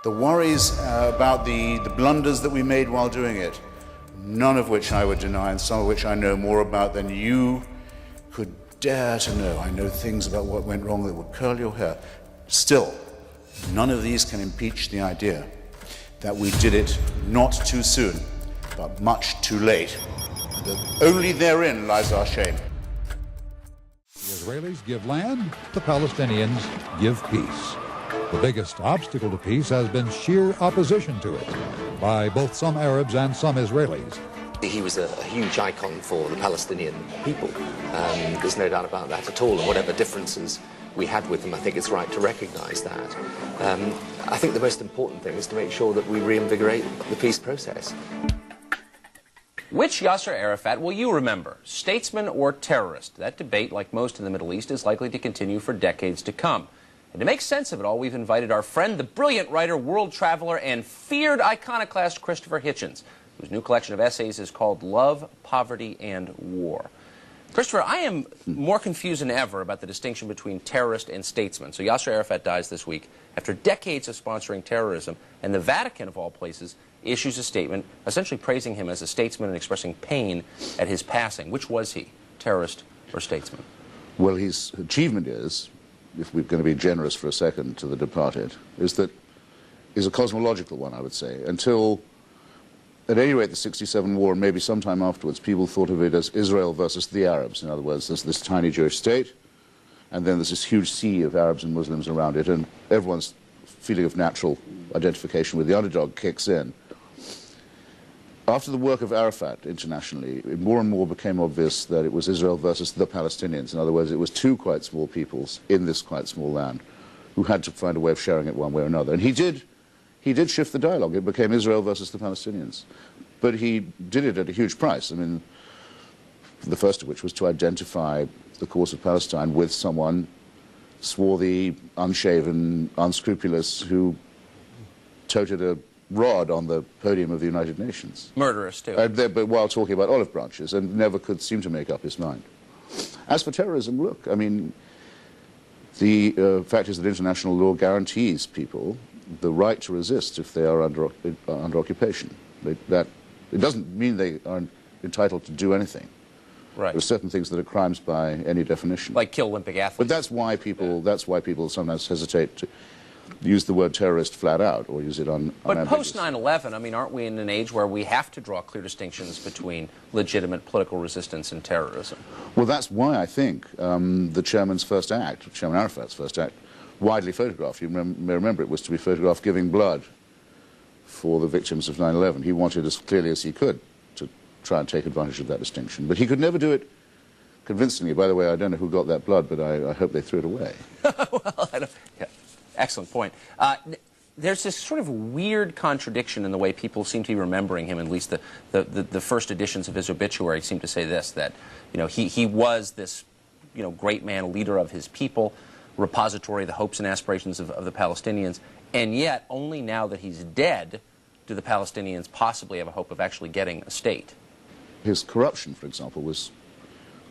The worries about the blunders that we made while doing it, none of which I would deny, and some of which I know more about than you could dare to know. I know things about what went wrong that would curl your hair. Still, none of these can impeach the idea that we did it not too soon, but much too late. That only therein lies our shame. The Israelis give land, the Palestinians give peace. The biggest obstacle to peace has been sheer opposition to it by both some Arabs and some Israelis. He was a huge icon for the Palestinian people. There's no doubt about that at all, and whatever differences we had with him, I think it's right to recognise that. I think the most important thing is to make sure that we reinvigorate the peace process. Which Yasser Arafat will you remember, statesman or terrorist? That debate, like most in the Middle East, is likely to continue for decades to come. And to make sense of it all, we've invited our friend, the brilliant writer, world traveler, and feared iconoclast Christopher Hitchens, whose new collection of essays is called Love, Poverty, and War. Christopher, I am more confused than ever about the distinction between terrorist and statesman. So Yasser Arafat dies this week after decades of sponsoring terrorism, and the Vatican, of all places, issues a statement essentially praising him as a statesman and expressing pain at his passing. Which was he, terrorist or statesman? Well, his achievement is, if we're going to be generous for a second to the departed, is a cosmological one, I would say. Until, at any rate, the '67 war, and maybe sometime afterwards, people thought of it as Israel versus the Arabs. In other words, there's this tiny Jewish state, and then there's this huge sea of Arabs and Muslims around it, and everyone's feeling of natural identification with the underdog kicks in. After the work of Arafat internationally, it more and more became obvious that it was Israel versus the Palestinians. In other words, it was two quite small peoples in this quite small land who had to find a way of sharing it one way or another. And he did shift the dialogue. It became Israel versus the Palestinians. But he did it at a huge price. I mean, the first of which was to identify the cause of Palestine with someone swarthy, unshaven, unscrupulous, who toted a rod on the podium of the United Nations. Murderous, too. But while talking about olive branches, and never could seem to make up his mind. As for terrorism, look, I mean, the fact is that international law guarantees people the right to resist if they are under occupation. It doesn't mean they are entitled to do anything. Right. There are certain things that are crimes by any definition. Like kill Olympic athletes. But that's why people sometimes hesitate to use the word terrorist flat out, or use it But post 9/11, I mean, aren't we in an age where we have to draw clear distinctions between legitimate political resistance and terrorism? Well, that's why I think the chairman's first act, Chairman Arafat's first act, widely photographed. You may remember it was to be photographed giving blood for the victims of 9/11. He wanted as clearly as he could to try and take advantage of that distinction. But he could never do it convincingly. By the way, I don't know who got that blood, but I hope they threw it away. Well, I don't, yeah. Excellent point. There's this sort of weird contradiction in the way people seem to be remembering him. At least the first editions of his obituary seem to say this, that he was this great man, leader of his people, repository of the hopes and aspirations of the Palestinians, and yet only now that he's dead do the Palestinians possibly have a hope of actually getting a state. His corruption, for example, was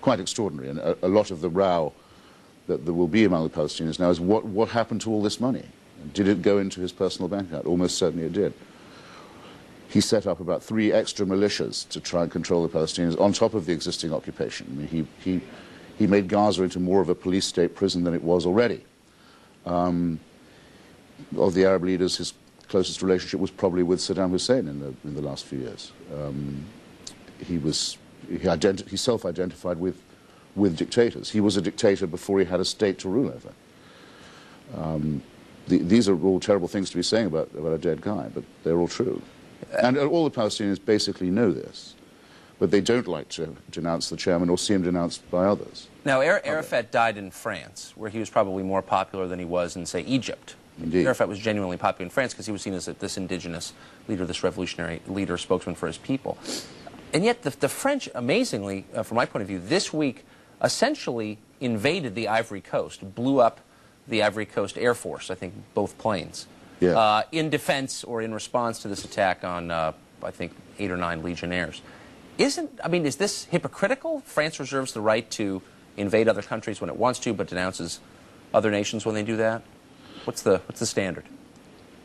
quite extraordinary, and a lot of the row that there will be among the Palestinians now is what happened to all this money? Did it go into his personal bank account? Almost certainly it did. He set up about 3 extra militias to try and control the Palestinians on top of the existing occupation. I mean, he made Gaza into more of a police state prison than it was already. Of the Arab leaders, his closest relationship was probably with Saddam Hussein in the last few years. He self-identified with dictators. He was a dictator before he had a state to rule over. These are all terrible things to be saying about a dead guy, but they're all true. And all the Palestinians basically know this, but they don't like to denounce the chairman or see him denounced by others. Now, Arafat died in France, where he was probably more popular than he was in, say, Egypt. Indeed. Arafat was genuinely popular in France because he was seen as this indigenous leader, this revolutionary leader, spokesman for his people. And yet the French, amazingly, from my point of view, this week essentially invaded the Ivory Coast, blew up the Ivory Coast Air Force, I think both planes, yeah. In defense or in response to this attack on, I think, 8 or 9 legionnaires. Is this hypocritical? France reserves the right to invade other countries when it wants to, but denounces other nations when they do that? What's the standard?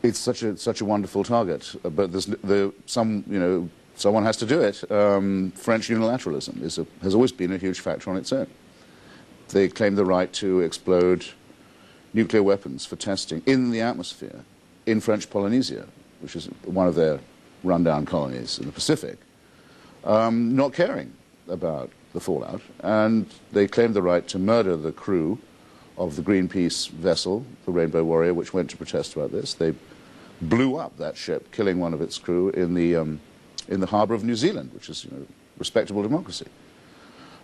it's such a wonderful target, but someone has to do it. French unilateralism has always been a huge factor on its own. They claim the right to explode nuclear weapons for testing in the atmosphere in French Polynesia, which is one of their rundown colonies in the Pacific, not caring about the fallout, and they claimed the right to murder the crew of the Greenpeace vessel, the Rainbow Warrior, which went to protest about this. They blew up that ship, killing one of its crew in the harbour of New Zealand, which is respectable democracy.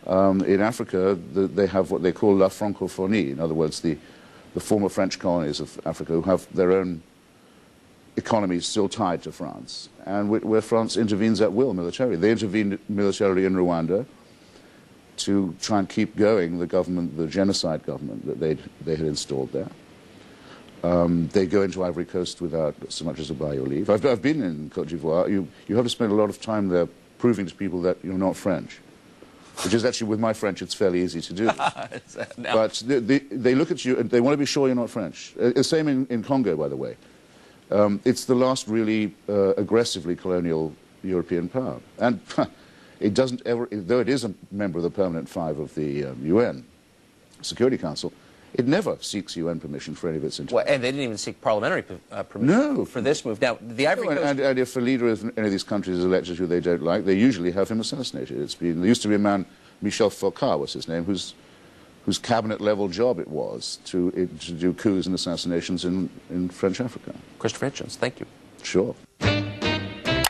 In Africa, they have what they call la francophonie, in other words, the former French colonies of Africa who have their own economies still tied to France, and where France intervenes at will militarily. They intervened militarily in Rwanda to try and keep going the government, the genocide government that they had installed there. They go into Ivory Coast without so much as a by your leave. I've been in Côte d'Ivoire. You have to spend a lot of time there proving to people that you're not French, which is actually, with my French, it's fairly easy to do. But they look at you and they want to be sure you're not French. The same in Congo, by the way. It's the last really aggressively colonial European power. And it doesn't ever, though it is a member of the Permanent Five of the UN Security Council, it never seeks UN permission for any of its interventions. Well, and they didn't even seek parliamentary permission for this move. Now, the Ivory Coast... And if a leader of any of these countries is elected who they don't like, they usually have him assassinated. There used to be a man, Michel Foucault was his name, whose cabinet-level job it was to do coups and assassinations in French Africa. Christopher Hitchens, thank you. Sure.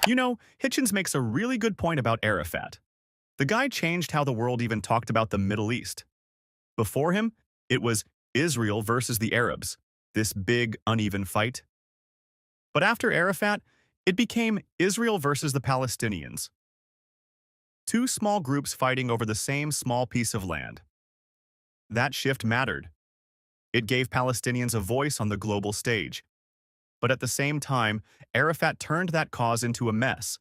You know, Hitchens makes a really good point about Arafat. The guy changed how the world even talked about the Middle East. Before him, it was Israel versus the Arabs, this big, uneven fight. But after Arafat, it became Israel versus the Palestinians. Two small groups fighting over the same small piece of land. That shift mattered. It gave Palestinians a voice on the global stage. But at the same time, Arafat turned that cause into a mess.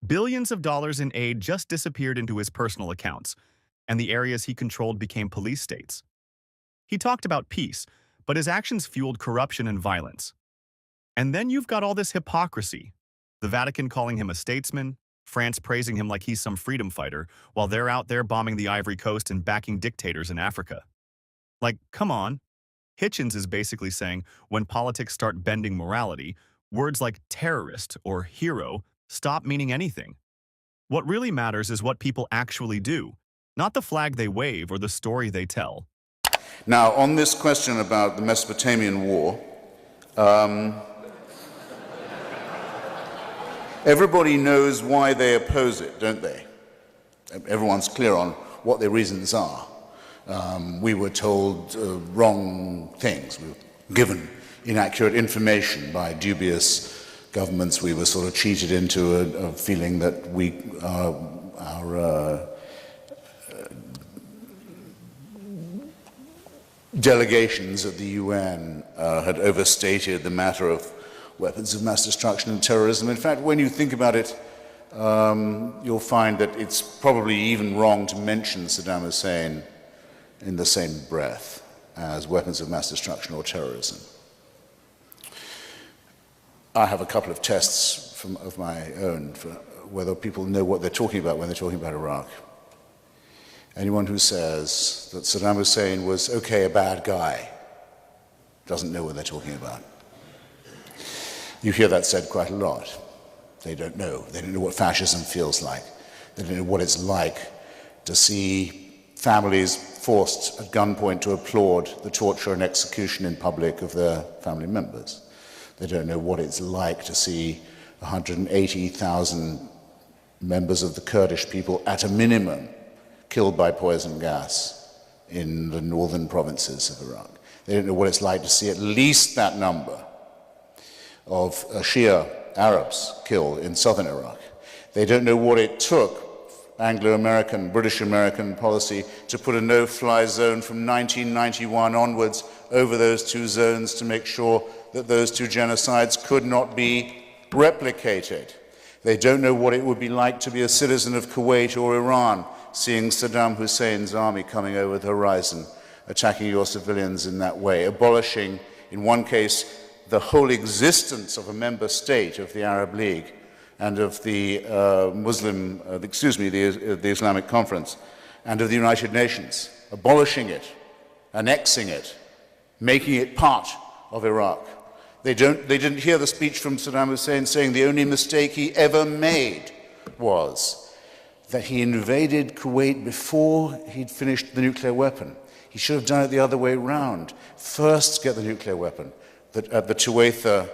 Billions of dollars in aid just disappeared into his personal accounts, and the areas he controlled became police states. He talked about peace, but his actions fueled corruption and violence. And then you've got all this hypocrisy. The Vatican calling him a statesman, France praising him like he's some freedom fighter, while they're out there bombing the Ivory Coast and backing dictators in Africa. Like, come on. Hitchens is basically saying when politics start bending morality, words like terrorist or hero stop meaning anything. What really matters is what people actually do, not the flag they wave or the story they tell. Now, on this question about the Mesopotamian War, everybody knows why they oppose it, don't they? Everyone's clear on what their reasons are. We were told wrong things. We were given inaccurate information by dubious governments. We were sort of cheated into a feeling that our delegations at the UN had overstated the matter of weapons of mass destruction and terrorism. In fact, when you think about it, you'll find that it's probably even wrong to mention Saddam Hussein in the same breath as weapons of mass destruction or terrorism. I have a couple of tests of my own for whether people know what they're talking about when they're talking about Iraq. Anyone who says that Saddam Hussein was, okay, a bad guy, doesn't know what they're talking about. You hear that said quite a lot. They don't know. They don't know what fascism feels like. They don't know what it's like to see families forced at gunpoint to applaud the torture and execution in public of their family members. They don't know what it's like to see 180,000 members of the Kurdish people, at a minimum, killed by poison gas in the northern provinces of Iraq. They don't know what it's like to see at least that number of Shia Arabs killed in southern Iraq. They don't know what it took, Anglo-American, British-American policy, to put a no-fly zone from 1991 onwards over those two zones to make sure that those two genocides could not be replicated. They don't know what it would be like to be a citizen of Kuwait or Iran, seeing Saddam Hussein's army coming over the horizon, attacking your civilians in that way, abolishing, in one case, the whole existence of a member state of the Arab League and of the the Islamic Conference and of the United Nations, abolishing it, annexing it, making it part of Iraq. They didn't hear the speech from Saddam Hussein saying the only mistake he ever made was that he invaded Kuwait before he'd finished the nuclear weapon. He should have done it the other way around. First get the nuclear weapon at the Tuwaitha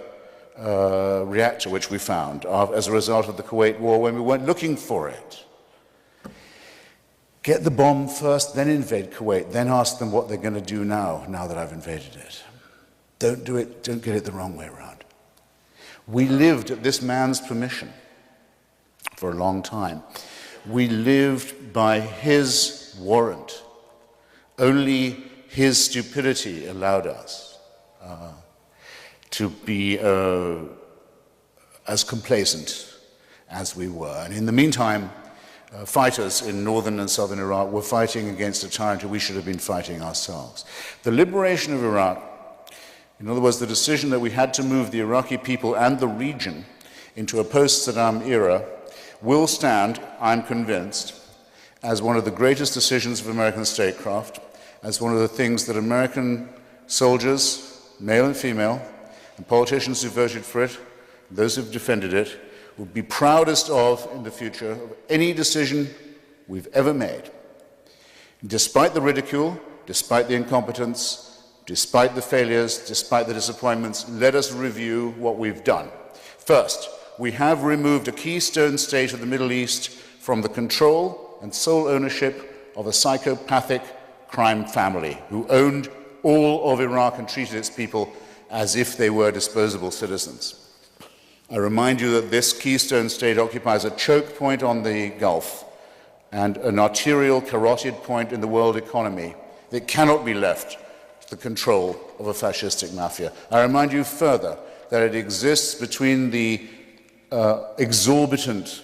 reactor, which we found as a result of the Kuwait war when we weren't looking for it. Get the bomb first, then invade Kuwait, then ask them what they're going to do now that I've invaded it. Don't do it, don't get it the wrong way around. We lived at this man's permission for a long time. We lived by his warrant. Only his stupidity allowed us to be as complacent as we were. And in the meantime, fighters in northern and southern Iraq were fighting against a tyrant who we should have been fighting ourselves. The liberation of Iraq, in other words, the decision that we had to move the Iraqi people and the region into a post-Saddam era, will stand, I'm convinced, as one of the greatest decisions of American statecraft, as one of the things that American soldiers, male and female, and politicians who voted for it, those who've defended it, will be proudest of in the future of any decision we've ever made. Despite the ridicule, despite the incompetence, despite the failures, despite the disappointments, let us review what we've done. First, we have removed a keystone state of the Middle East from the control and sole ownership of a psychopathic crime family who owned all of Iraq and treated its people as if they were disposable citizens. I remind you that this keystone state occupies a choke point on the Gulf and an arterial carotid point in the world economy that cannot be left to the control of a fascistic mafia. I remind you further that it exists between the exorbitant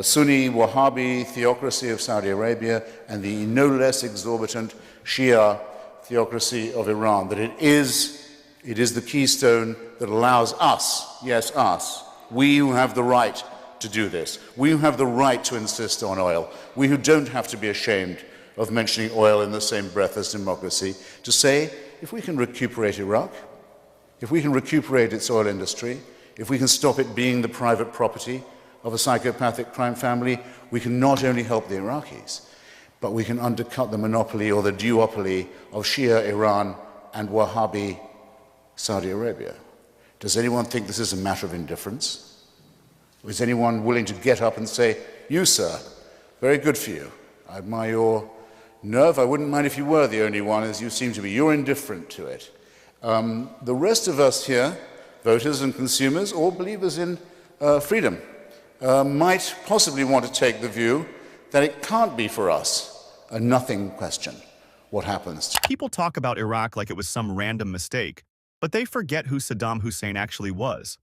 Sunni Wahhabi theocracy of Saudi Arabia and the no less exorbitant Shia theocracy of Iran, that it is the keystone that allows us, yes us, we who have the right to do this, we who have the right to insist on oil, we who don't have to be ashamed of mentioning oil in the same breath as democracy, to say, if we can recuperate Iraq, if we can recuperate its oil industry, if we can stop it being the private property of a psychopathic crime family, we can not only help the Iraqis, but we can undercut the monopoly or the duopoly of Shia Iran and Wahhabi Saudi Arabia. Does anyone think this is a matter of indifference? Or is anyone willing to get up and say, you, sir, very good for you. I admire your nerve. I wouldn't mind if you were the only one, as you seem to be. You're indifferent to it. The rest of us here, voters and consumers, or believers in freedom, might possibly want to take the view that it can't be for us a nothing question what happens. People talk about Iraq like it was some random mistake, but they forget who Saddam Hussein actually was.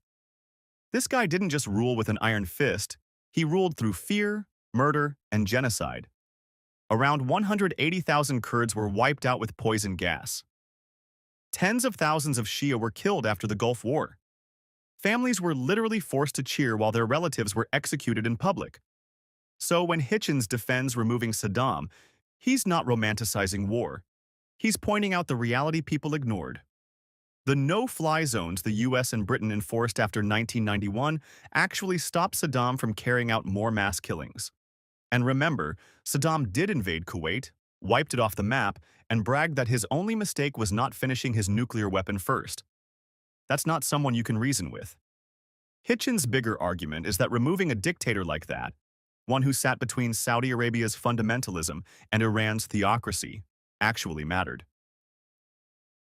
This guy didn't just rule with an iron fist, he ruled through fear, murder, and genocide. Around 180,000 Kurds were wiped out with poison gas. Tens of thousands of Shia were killed after the Gulf War. Families were literally forced to cheer while their relatives were executed in public. So when Hitchens defends removing Saddam, he's not romanticizing war. He's pointing out the reality people ignored. The no-fly zones the US and Britain enforced after 1991 actually stopped Saddam from carrying out more mass killings. And remember, Saddam did invade Kuwait, wiped it off the map, and bragged that his only mistake was not finishing his nuclear weapon first. That's not someone you can reason with. Hitchens' bigger argument is that removing a dictator like that, one who sat between Saudi Arabia's fundamentalism and Iran's theocracy, actually mattered.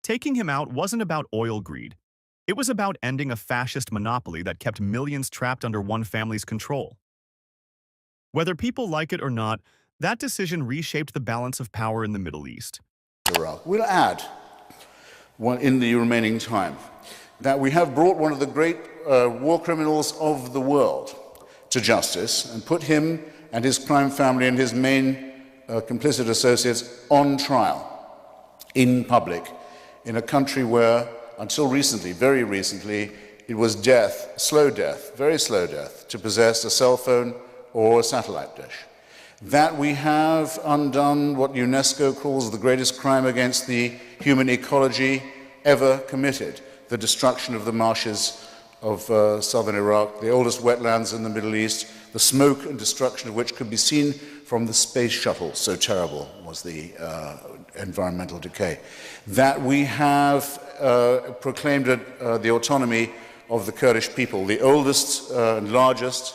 Taking him out wasn't about oil greed. It was about ending a fascist monopoly that kept millions trapped under one family's control. Whether people like it or not, that decision reshaped the balance of power in the Middle East. We'll add, in the remaining time, that we have brought one of the great war criminals of the world to justice and put him and his crime family and his main complicit associates on trial in public in a country where until recently, very recently, it was death, slow death, very slow death, to possess a cell phone or a satellite dish. That we have undone what UNESCO calls the greatest crime against the human ecology ever committed, the destruction of the marshes of southern Iraq, the oldest wetlands in the Middle East, the smoke and destruction of which could be seen from the space shuttle, so terrible was the environmental decay. That we have proclaimed the autonomy of the Kurdish people, the oldest and largest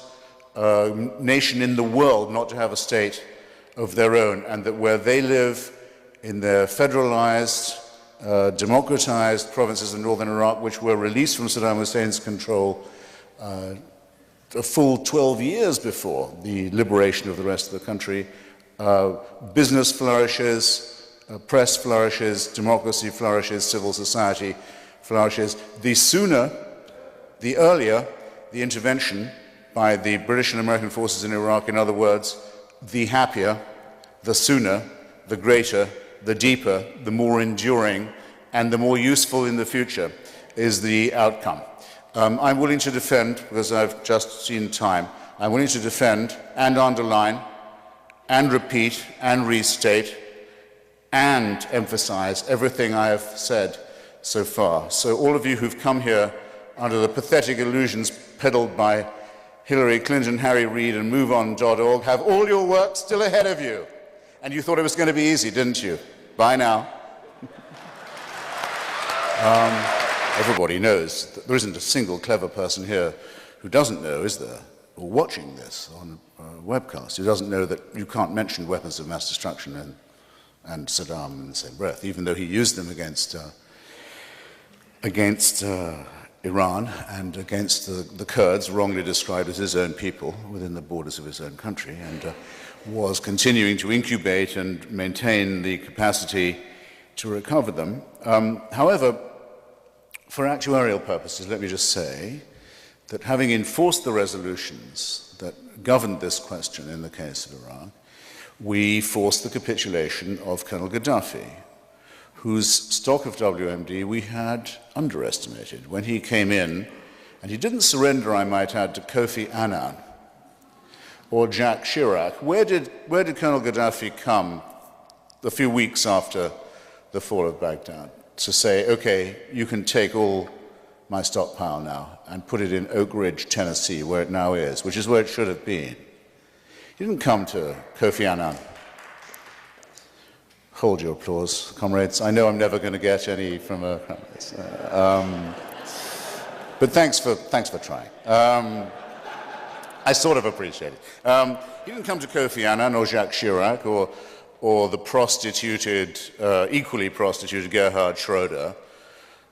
nation in the world not to have a state of their own, and that where they live in their federalized, democratized provinces in northern Iraq, which were released from Saddam Hussein's control a full 12 years before the liberation of the rest of the country, business flourishes, press flourishes, democracy flourishes, civil society flourishes. The sooner, the earlier the intervention by the British and American forces in Iraq, in other words, the happier, the sooner, the greater, the deeper, the more enduring, and the more useful in the future is the outcome. I'm willing to defend, because I've just seen time, I'm willing to defend and underline and repeat and restate and emphasize everything I have said so far. So all of you who've come here under the pathetic illusions peddled by Hillary Clinton, Harry Reid, and MoveOn.org have all your work still ahead of you. And you thought it was going to be easy, didn't you? Bye now. Everybody knows that there isn't a single clever person here who doesn't know, is there, or watching this on a webcast, who doesn't know that you can't mention weapons of mass destruction and Saddam in the same breath, even though he used them against Iran and against the Kurds, wrongly described as his own people within the borders of his own country, and was continuing to incubate and maintain the capacity to recover them. However, for actuarial purposes, let me just say that having enforced the resolutions that governed this question in the case of Iraq, we forced the capitulation of Colonel Gaddafi, whose stock of WMD we had underestimated when he came in, and he didn't surrender, I might add, to Kofi Annan or Jacques Chirac. Where did Colonel Gaddafi come a few weeks after the fall of Baghdad to say, okay, you can take all my stockpile now and put it in Oak Ridge, Tennessee, where it now is, which is where it should have been? He didn't come to Kofi Annan. Hold your applause, comrades. I know I'm never going to get any from a but thanks for trying. I sort of appreciate it. He didn't come to Kofi Annan or Jacques Chirac or the prostituted, equally prostituted Gerhard Schroeder,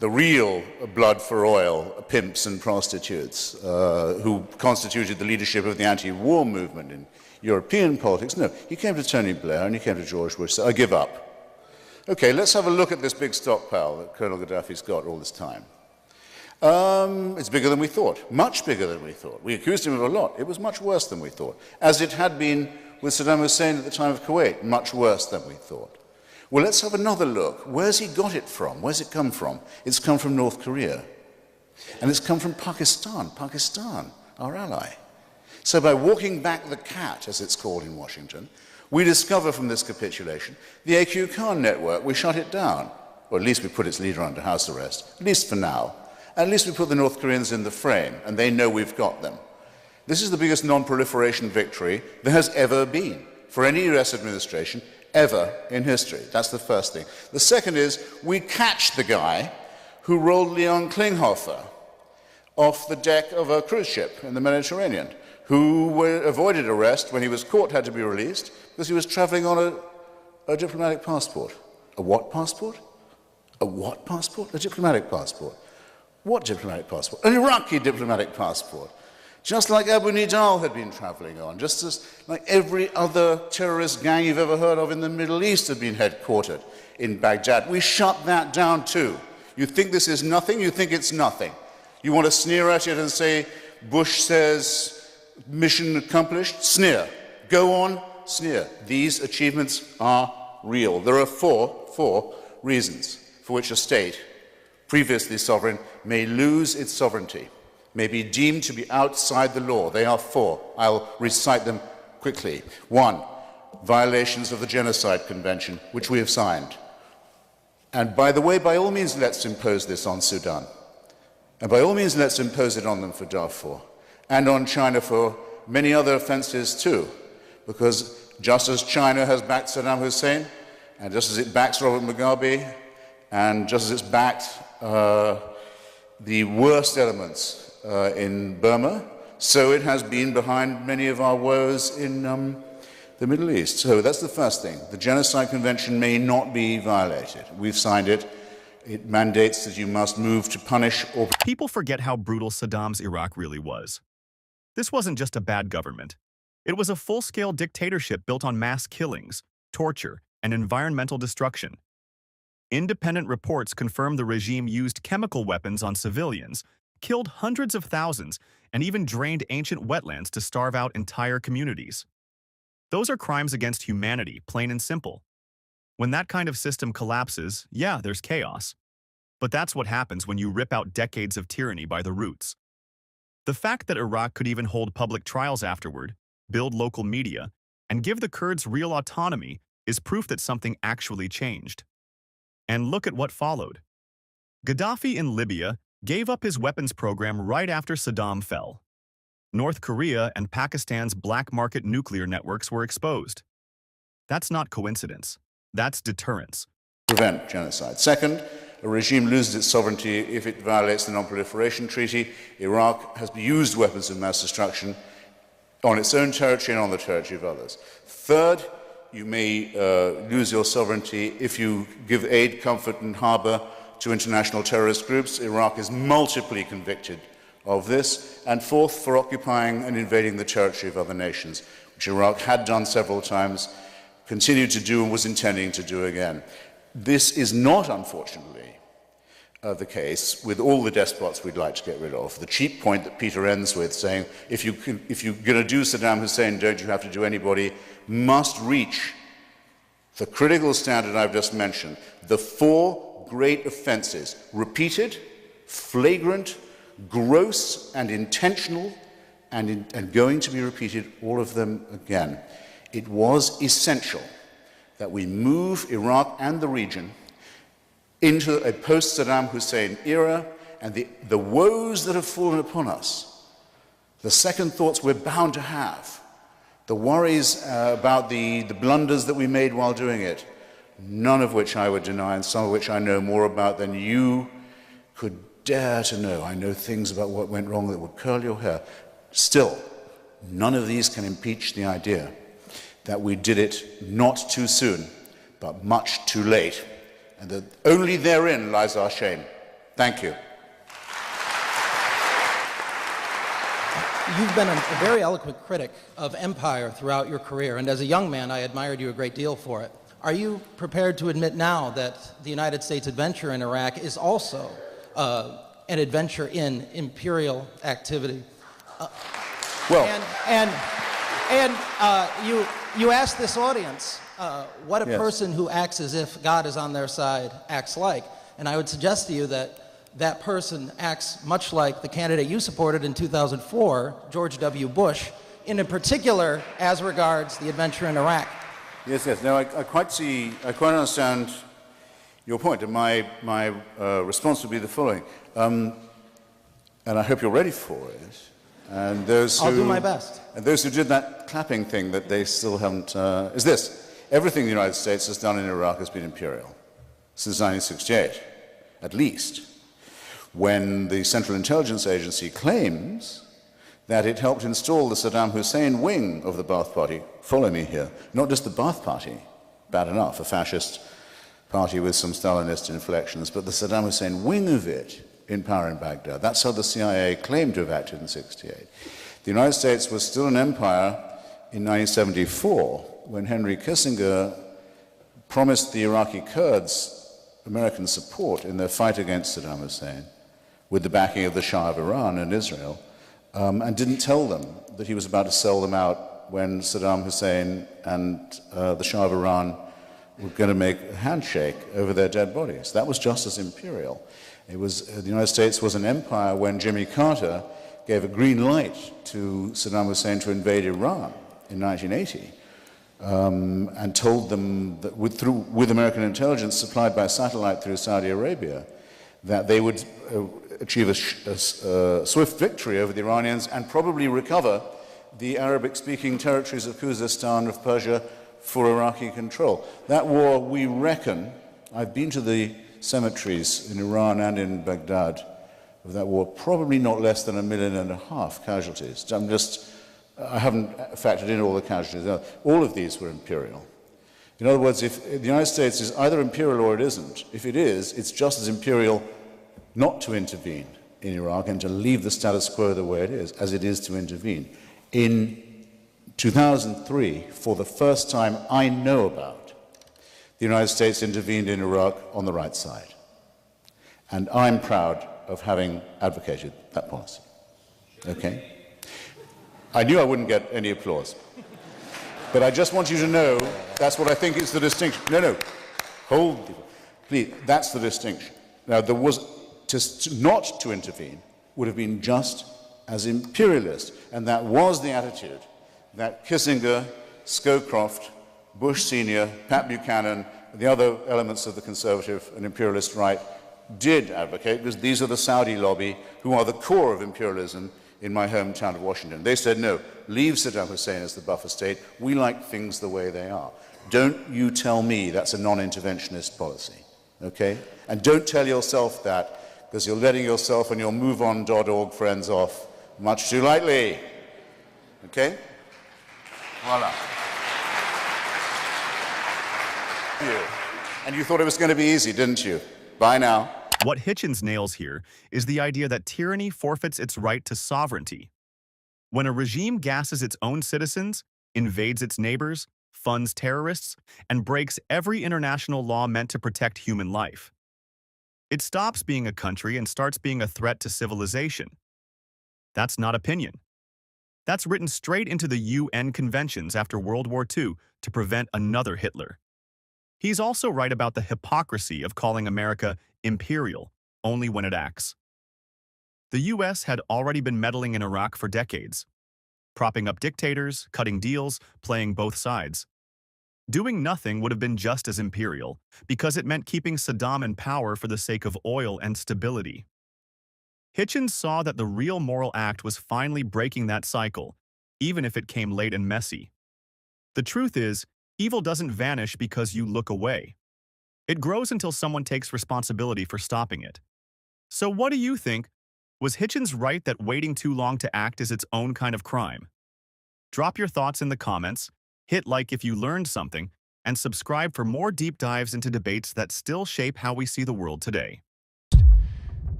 the real blood for oil pimps and prostitutes who constituted the leadership of the anti-war movement in European politics. No, he came to Tony Blair and he came to George Bush, said, I give up. Okay, let's have a look at this big stockpile that Colonel Gaddafi's got all this time. It's bigger than we thought, much bigger than we thought. We accused him of a lot. It was much worse than we thought, as it had been with Saddam Hussein at the time of Kuwait, much worse than we thought. Well, let's have another look. Where's he got it from? Where's it come from? It's come from North Korea. And it's come from Pakistan, our ally. So by walking back the cat, as it's called in Washington, we discover from this capitulation the AQ Khan network. We shut it down. Or at least we put its leader under house arrest, at least for now. At least we put the North Koreans in the frame, and they know we've got them. This is the biggest non-proliferation victory there has ever been for any US administration ever in history. That's the first thing. The second is we catch the guy who rolled Leon Klinghoffer off the deck of a cruise ship in the Mediterranean, who avoided arrest when he was caught, had to be released, because he was traveling on a diplomatic passport. A what passport? A what passport? A diplomatic passport. What diplomatic passport? An Iraqi diplomatic passport. Just like Abu Nidal had been traveling on, just as like every other terrorist gang you've ever heard of in the Middle East had been headquartered in Baghdad. We shut that down too. You think this is nothing? You think it's nothing. You want to sneer at it and say, Bush says, mission accomplished? Sneer. Go on, sneer. These achievements are real. There are four reasons for which a state previously sovereign, may lose its sovereignty, may be deemed to be outside the law. They are four. I'll recite them quickly. 1, violations of the Genocide Convention, which we have signed. And by the way, by all means, let's impose this on Sudan. And by all means, let's impose it on them for Darfur. And on China for many other offenses too. Because just as China has backed Saddam Hussein, and just as it backs Robert Mugabe, and just as it's backed the worst elements in Burma, so it has been behind many of our woes in the Middle East. So that's the first thing. The Genocide Convention may not be violated. We've signed it. It mandates that you must move to punish or... People forget how brutal Saddam's Iraq really was. This wasn't just a bad government. It was a full-scale dictatorship built on mass killings, torture, and environmental destruction. Independent reports confirm the regime used chemical weapons on civilians, killed hundreds of thousands, and even drained ancient wetlands to starve out entire communities. Those are crimes against humanity, plain and simple. When that kind of system collapses, yeah, there's chaos. But that's what happens when you rip out decades of tyranny by the roots. The fact that Iraq could even hold public trials afterward, build local media, and give the Kurds real autonomy is proof that something actually changed. And look at what followed. Gaddafi in Libya gave up his weapons program right after Saddam fell. North Korea and Pakistan's black market nuclear networks were exposed. That's not coincidence. That's deterrence. Prevent genocide. Second, a regime loses its sovereignty if it violates the Non-Proliferation Treaty. Iraq has used weapons of mass destruction on its own territory and on the territory of others. Third, you may lose your sovereignty if you give aid, comfort, and harbor to international terrorist groups. Iraq is multiply convicted of this. And fourth, for occupying and invading the territory of other nations, which Iraq had done several times, continued to do, and was intending to do again. This is not, unfortunately, the case with all the despots we'd like to get rid of. The cheap point that Peter ends with, saying, if you're going to do Saddam Hussein, don't you have to do anybody, must reach the critical standard I've just mentioned. The four great offenses: repeated, flagrant, gross, and intentional, and going to be repeated, all of them again. It was essential that we move Iraq and the region into a post-Saddam Hussein era, and the woes that have fallen upon us, the second thoughts we're bound to have, the worries about the blunders that we made while doing it, none of which I would deny, and some of which I know more about than you could dare to know. I know things about what went wrong that would curl your hair. Still, none of these can impeach the idea that we did it not too soon, but much too late, and that only therein lies our shame. Thank you. You've been a very eloquent critic of empire throughout your career, and as a young man, I admired you a great deal for it. Are you prepared to admit now that the United States adventure in Iraq is also an adventure in imperial activity? You asked this audience what a person who acts as if God is on their side acts like, and I would suggest to you that that person acts much like the candidate you supported in 2004, George W. Bush, in particular as regards the adventure in Iraq. Yes, yes. No, I quite understand your point, and my response would be the following, and I hope you're ready for it. And those who, I'll do my best. And those who did that clapping thing that they still haven't, is this. Everything the United States has done in Iraq has been imperial, since 1968, at least. When the Central Intelligence Agency claims that it helped install the Saddam Hussein wing of the Ba'ath Party, follow me here, not just the Ba'ath Party, bad enough, a fascist party with some Stalinist inflections, but the Saddam Hussein wing of it in power in Baghdad. That's how the CIA claimed to have acted in 1968. The United States was still an empire in 1974 when Henry Kissinger promised the Iraqi Kurds American support in their fight against Saddam Hussein with the backing of the Shah of Iran and Israel, and didn't tell them that he was about to sell them out when Saddam Hussein and the Shah of Iran were going to make a handshake over their dead bodies. That was just as imperial. It was, the United States was an empire when Jimmy Carter gave a green light to Saddam Hussein to invade Iran in 1980, and told them that with American intelligence supplied by satellite through Saudi Arabia, that they would achieve a swift victory over the Iranians and probably recover the Arabic-speaking territories of Khuzestan, of Persia, for Iraqi control. That war, we reckon, I've been to the cemeteries in Iran and in Baghdad of that war, probably not less than 1.5 million casualties. I haven't factored in all the casualties. All of these were imperial. In other words, if the United States is either imperial or it isn't, if it is, it's just as imperial not to intervene in Iraq and to leave the status quo the way it is, as it is to intervene. In 2003, for the first time I know about, the United States intervened in Iraq on the right side. And I'm proud of having advocated that policy. Okay? I knew I wouldn't get any applause. But I just want you to know that's what I think is the distinction. No, hold it. Please, that's the distinction. Now, there was, not to intervene would have been just as imperialist. And that was the attitude that Kissinger, Scowcroft, Bush Sr., Pat Buchanan, the other elements of the conservative and imperialist right did advocate, because these are the Saudi lobby who are the core of imperialism in my hometown of Washington. They said, no, leave Saddam Hussein as the buffer state. We like things the way they are. Don't you tell me that's a non-interventionist policy, okay? And don't tell yourself that, because you're letting yourself and your MoveOn.org friends off much too lightly, okay? Voila. And you thought it was going to be easy, didn't you? Bye now. What Hitchens nails here is the idea that tyranny forfeits its right to sovereignty. When a regime gasses its own citizens, invades its neighbors, funds terrorists, and breaks every international law meant to protect human life, it stops being a country and starts being a threat to civilization. That's not opinion. That's written straight into the UN conventions after World War II to prevent another Hitler. He's also right about the hypocrisy of calling America imperial only when it acts. The US had already been meddling in Iraq for decades, propping up dictators, cutting deals, playing both sides. Doing nothing would have been just as imperial, because it meant keeping Saddam in power for the sake of oil and stability. Hitchens saw that the real moral act was finally breaking that cycle, even if it came late and messy. The truth is, evil doesn't vanish because you look away. It grows until someone takes responsibility for stopping it. So what do you think? Was Hitchens right that waiting too long to act is its own kind of crime? Drop your thoughts in the comments, hit like if you learned something, and subscribe for more deep dives into debates that still shape how we see the world today.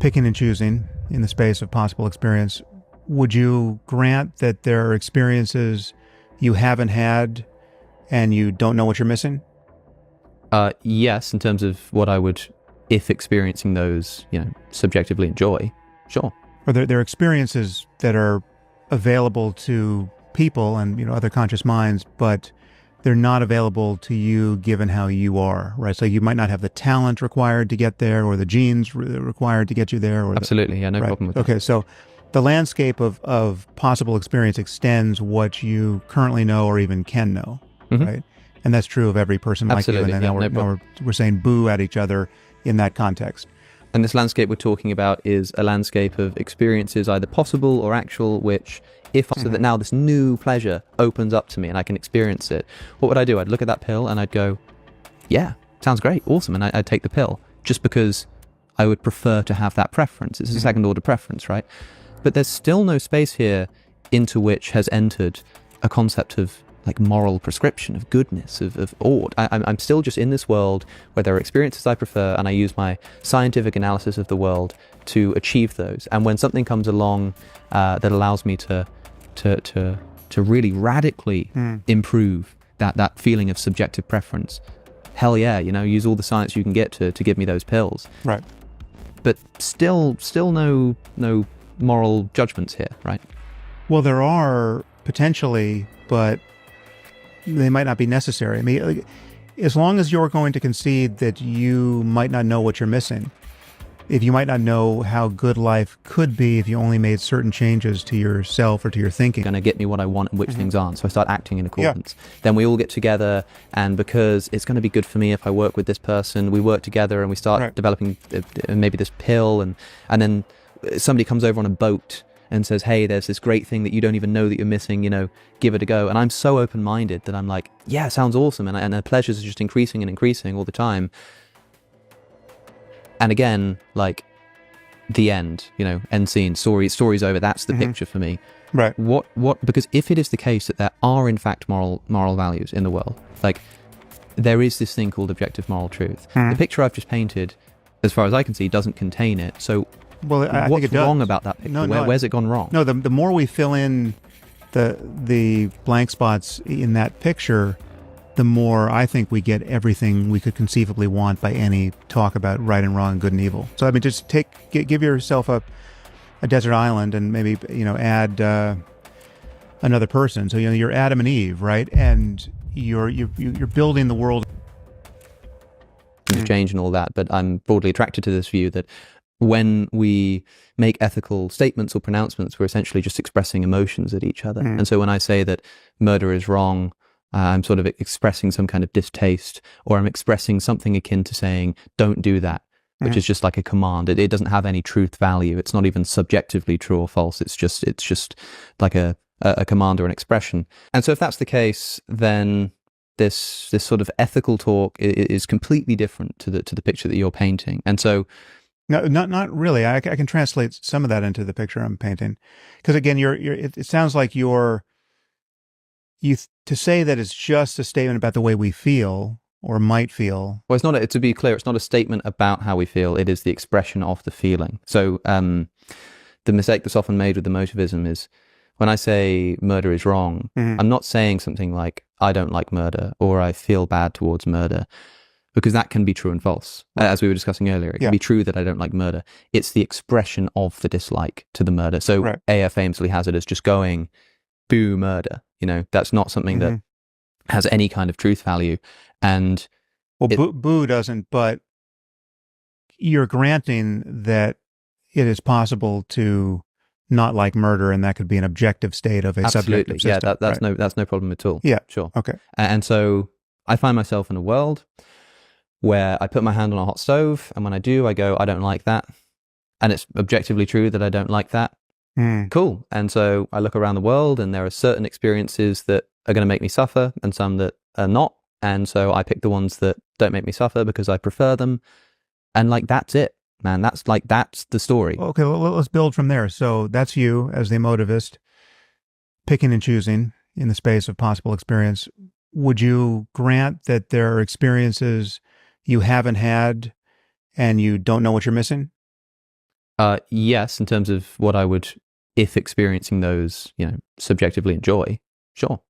Picking and choosing in the space of possible experience, would you grant that there are experiences you haven't had and you don't know what you're missing? Yes, in terms of what I would, if experiencing those, subjectively enjoy, sure. Or there are experiences that are available to people and, other conscious minds, but they're not available to you given how you are, right? So you might not have the talent required to get there, or the genes required to get you there. Or absolutely, no problem with that. Okay, so the landscape of possible experience extends what you currently know or even can know, right? And that's true of every person like you. And then now we're saying boo at each other in that context. And this landscape we're talking about is a landscape of experiences, either possible or actual, which so that now this new pleasure opens up to me and I can experience it. What would I do? I'd look at that pill and I'd go, yeah, sounds great, awesome. And I'd take the pill just because I would prefer to have that preference. It's a second order preference, right? But there's still no space here into which has entered a concept of like moral prescription, of goodness, of ought. I'm still just in this world where there are experiences I prefer, and I use my scientific analysis of the world to achieve those. And when something comes along that allows me to really radically improve that feeling of subjective preference, hell yeah, use all the science you can get to give me those pills. Right. But still no moral judgments here, right? Well, there are potentially, but they might not be necessary. I mean, as long as you're going to concede that you might not know what you're missing, if you might not know how good life could be if you only made certain changes to yourself or to your thinking. Going to get me what I want and which things aren't. So I start acting in accordance. Then we all get together, and because it's going to be good for me if I work with this person, we work together and we start developing maybe this pill, and then somebody comes over on a boat and says, hey, there's this great thing that you don't even know that you're missing, give it a go. And I'm so open-minded that I'm like, yeah, it sounds awesome. And the pleasures are just increasing and increasing all the time. And again, like, the end, end scene, story's over. That's the picture for me. Right. Because if it is the case that there are in fact moral values in the world, like, there is this thing called objective moral truth. The picture I've just painted, as far as I can see, doesn't contain it. So I what's think it does. wrong about that picture? Where's it gone wrong? No, the more we fill in the blank spots in that picture, the more I think we get everything we could conceivably want by any talk about right and wrong, good and evil. So I mean, just give yourself a desert island and maybe add another person. So you're Adam and Eve, right? And you're building the world. Change and all that, but I'm broadly attracted to this view that when we make ethical statements or pronouncements, we're essentially just expressing emotions at each other. And so when I say that murder is wrong, I'm sort of expressing some kind of distaste, or I'm expressing something akin to saying, don't do that, which is just like a command. It doesn't have any truth value. It's not even subjectively true or false. It's just like a command or an expression. And so if that's the case, then this sort of ethical talk is completely different to the picture that you're painting. And so no, not really. I can translate some of that into the picture I'm painting, because again, it sounds like to say that it's just a statement about the way we feel or might feel. Well, it's not. To be clear, it's not a statement about how we feel. It is the expression of the feeling. So the mistake that's often made with the motivism is when I say murder is wrong, I'm not saying something like I don't like murder or I feel bad towards murder, because that can be true and false. As we were discussing earlier, it can be true that I don't like murder. It's the expression of the dislike to the murder. So A.R. famously has it as just going, boo murder. That's not something that has any kind of truth value. And boo doesn't, but you're granting that it is possible to not like murder, and that could be an objective state of a subjective system. Yeah, that's no problem at all. Yeah, sure. Okay. And so I find myself in a world where I put my hand on a hot stove, and when I do, I go, I don't like that. And it's objectively true that I don't like that. Cool. And so I look around the world, and there are certain experiences that are going to make me suffer and some that are not. And so I pick the ones that don't make me suffer because I prefer them. And like, that's it, man. That's the story. Okay, well, let's build from there. So that's you as the emotivist, picking and choosing in the space of possible experience. Would you grant that there are experiences you haven't had and you don't know what you're missing? Yes, in terms of what I would, if experiencing those, subjectively enjoy. Sure.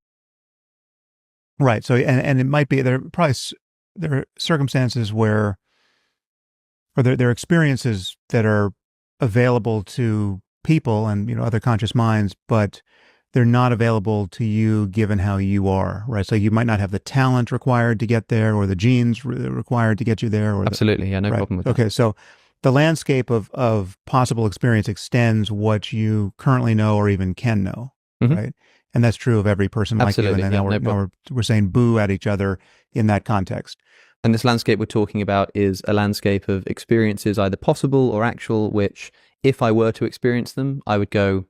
Right. So, and it might be, there are circumstances where, or there are experiences that are available to people and, other conscious minds, but they're not available to you given how you are, right? So you might not have the talent required to get there, or the genes required to get you there. Or absolutely. Yeah, no problem with that. Okay. So the landscape of possible experience extends what you currently know or even can know, right? And that's true of every person like you. And then now we're saying boo at each other in that context. And this landscape we're talking about is a landscape of experiences, either possible or actual, which if I were to experience them, I would go,